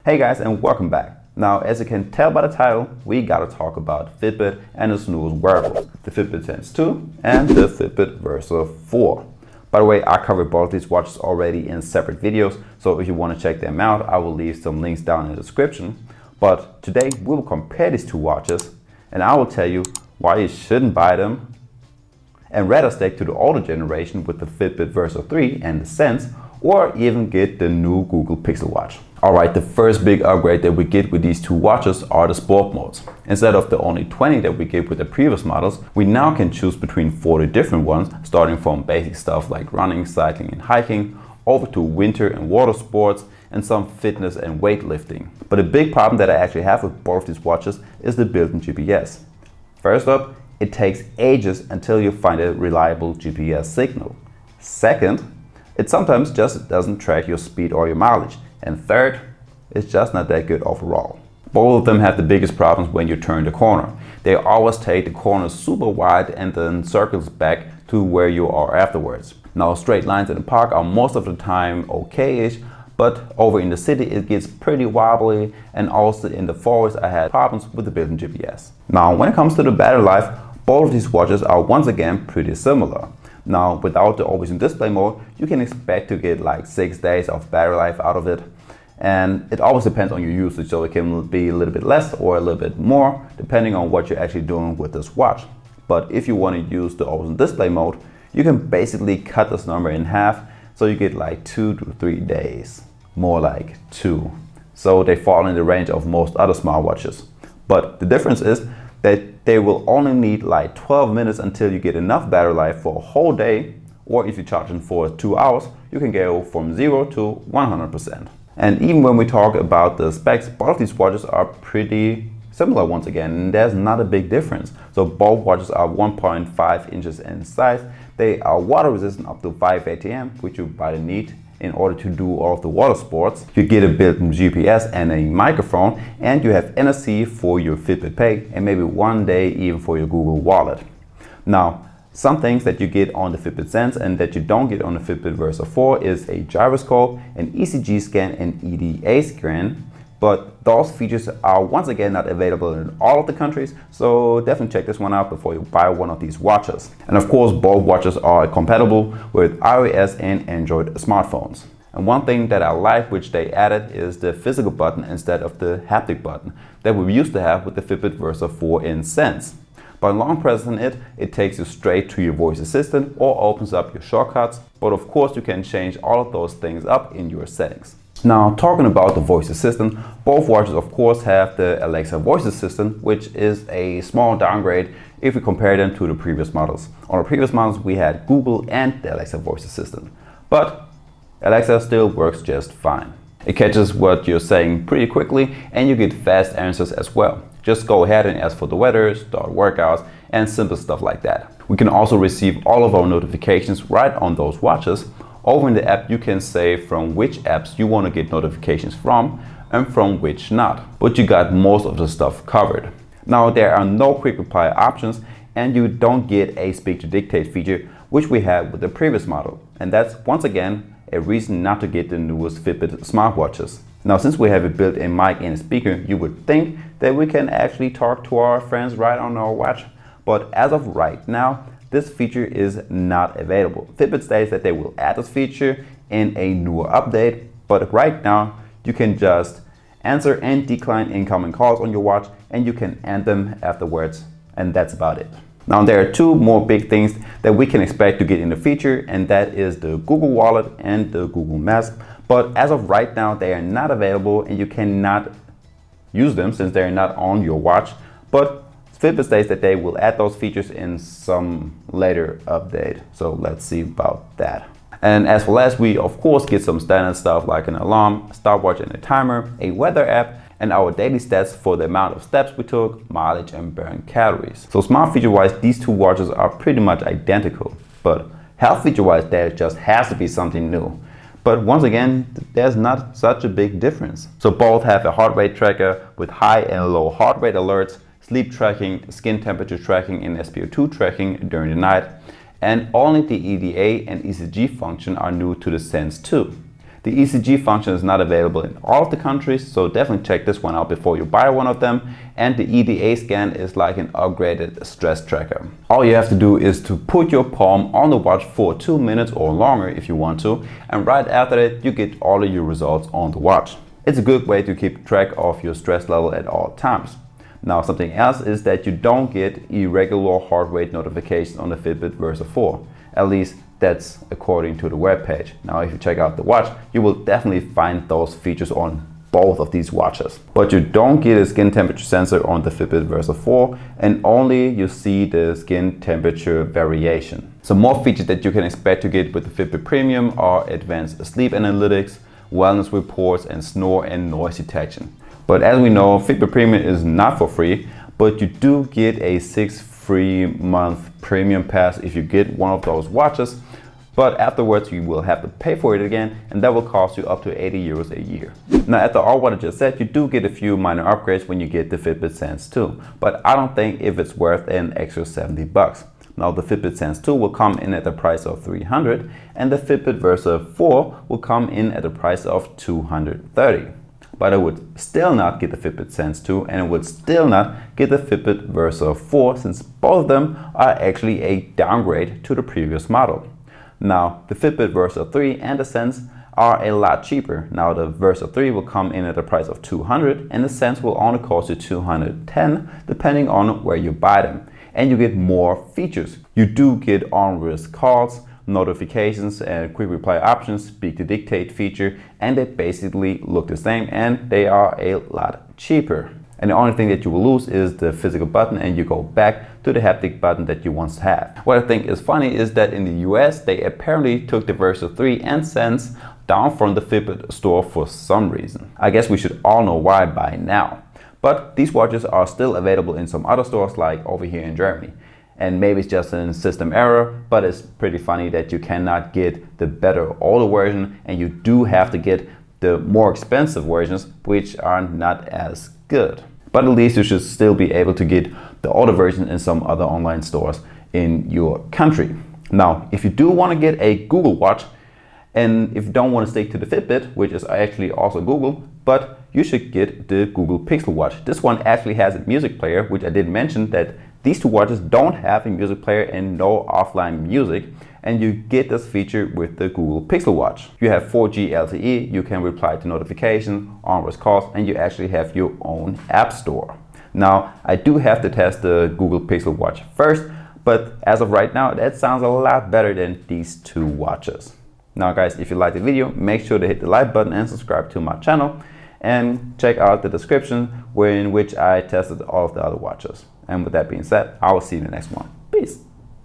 Hey guys, and welcome back. Now, as you can tell by the title, we gotta talk about Fitbit and its newest wearables, the Fitbit Sense 2 and the Fitbit Versa 4. By the way, I covered both these watches already in separate videos, so if you want to check them out, I will leave some links down in the description. But today we will compare these two watches, and I will tell you why you shouldn't buy them and rather stick to the older generation with the Fitbit Versa 3 and the Sense, or even get the new Google Pixel Watch. Alright, the first big upgrade that we get with these two watches are the sport modes. Instead of the only 20 that we get with the previous models, we now can choose between 40 different ones, starting from basic stuff like running, cycling and hiking, over to winter and water sports, and some fitness and weightlifting. But a big problem that I actually have with both these watches is the built-in GPS. First up, it takes ages until you find a reliable GPS signal. Second, it sometimes just doesn't track your speed or your mileage. And third, it's just not that good overall. Both of them have the biggest problems when you turn the corner. They always take the corner super wide and then circles back to where you are afterwards. Now, straight lines in the park are most of the time okay-ish, but over in the city it gets pretty wobbly, and also in the forest I had problems with the built-in GPS. Now, when it comes to the battery life, both of these watches are once again pretty similar. Now, without the always in display mode, you can expect to get like 6 days of battery life out of it. And it always depends on your usage, so it can be a little bit less or a little bit more, depending on what you're actually doing with this watch. But if you want to use the always in display mode, you can basically cut this number in half, so you get like 2 to 3 days, more like 2. So they fall in the range of most other smartwatches. But the difference is that they will only need like 12 minutes until you get enough battery life for a whole day, or if you charge them for 2 hours, you can go from 0 to 100%. And even when we talk about the specs, both of these watches are pretty similar once again, and there's not a big difference. So both watches are 1.5 inches in size. They are water resistant up to 5 ATM, which you probably need in order to do all of the water sports. You get a built-in GPS and a microphone, and you have NFC for your Fitbit Pay, and maybe one day even for your Google Wallet. Now, some things that you get on the Fitbit Sense and that you don't get on the Fitbit Versa 4 is a gyroscope, an ECG scan, and EDA scan. But those features are once again not available in all of the countries, so definitely check this one out before you buy one of these watches. And of course, both watches are compatible with iOS and Android smartphones. And one thing that I like which they added is the physical button instead of the haptic button that we used to have with the Fitbit Versa 4 in Sense. By long pressing it, it takes you straight to your voice assistant or opens up your shortcuts, but of course you can change all of those things up in your settings. Now, talking about the voice assistant, both watches of course have the Alexa voice assistant, which is a small downgrade if we compare them to the previous models. On the previous models we had Google and the Alexa voice assistant, but Alexa still works just fine. It catches what you're saying pretty quickly, and you get fast answers as well. Just go ahead and ask for the weather, start workouts, and simple stuff like that. We can also receive all of our notifications right on those watches. Over in the app, you can say from which apps you want to get notifications from and from which not. But you got most of the stuff covered. Now, there are no quick reply options, and you don't get a speak to dictate feature, which we had with the previous model. And that's once again a reason not to get the newest Fitbit smartwatches. Now, since we have a built-in mic and a speaker, you would think that we can actually talk to our friends right on our watch. But as of right now, this feature is not available. Fitbit states that they will add this feature in a newer update, but right now you can just answer and decline incoming calls on your watch, and you can end them afterwards, and that's about it. Now, there are two more big things that we can expect to get in the feature, and that is the Google Wallet and the Google Maps. But as of right now, they are not available, and you cannot use them since they're not on your watch. But Fitbit states that they will add those features in some later update, so let's see about that. And as for last, we of course get some standard stuff like an alarm, a stopwatch and a timer, a weather app, and our daily stats for the amount of steps we took, mileage, and burned calories. So smart feature wise, these two watches are pretty much identical, but health feature wise, there just has to be something new. But once again, there's not such a big difference. So both have a heart rate tracker with high and low heart rate alerts, sleep tracking, skin temperature tracking, and SpO2 tracking during the night. And only the EDA and ECG function are new to the Sense 2. The ECG function is not available in all of the countries, so definitely check this one out before you buy one of them. And the EDA scan is like an upgraded stress tracker. All you have to do is to put your palm on the watch for 2 minutes or longer if you want to, and right after that you get all of your results on the watch. It's a good way to keep track of your stress level at all times. Now, something else is that you don't get irregular heart rate notifications on the Fitbit Versa 4. At least that's according to the web page. Now, if you check out the watch, you will definitely find those features on both of these watches. But you don't get a skin temperature sensor on the Fitbit Versa 4, and only you see the skin temperature variation. Some more features that you can expect to get with the Fitbit Premium are advanced sleep analytics, wellness reports, and snore and noise detection. But as we know, Fitbit Premium is not for free, but you do get a 6 free month premium pass if you get one of those watches. But afterwards you will have to pay for it again, and that will cost you up to 80 euros a year. Now, after all what I just said, you do get a few minor upgrades when you get the Fitbit Sense 2, but I don't think if it's worth an extra 70 bucks. Now, the Fitbit Sense 2 will come in at the price of 300, and the Fitbit Versa 4 will come in at the price of 230. But I would still not get the Fitbit Sense 2, and I would still not get the Fitbit Versa 4, since both of them are actually a downgrade to the previous model. Now, the Fitbit Versa 3 and the Sense are a lot cheaper. Now, the Versa 3 will come in at a price of 200, and the Sense will only cost you 210, depending on where you buy them. And you get more features. You do get on-risk calls, notifications, and quick reply options, speak to dictate feature, and they basically look the same, and they are a lot cheaper. And the only thing that you will lose is the physical button, and you go back to the haptic button that you once had. What I think is funny is that in the US, they apparently took the Versa 3 and Sense down from the Fitbit store for some reason. I guess we should all know why by now. But these watches are still available in some other stores, like over here in Germany. And maybe it's just a system error, but it's pretty funny that you cannot get the better older version, and you do have to get the more expensive versions, which are not as good. But at least you should still be able to get the older version in some other online stores in your country. Now, if you do want to get a Google watch, and if you don't want to stick to the Fitbit, which is actually also Google, but you should get the Google Pixel Watch. This one actually has a music player, which I did mention that these two watches don't have a music player and no offline music, and you get this feature with the Google Pixel Watch. You have 4G LTE, you can reply to notifications, on-risk calls, and you actually have your own app store. Now, I do have to test the Google Pixel Watch first, but as of right now, that sounds a lot better than these two watches. Now guys, if you liked the video, make sure to hit the like button and subscribe to my channel, and check out the description in which I tested all of the other watches. And with that being said, I will see you in the next one.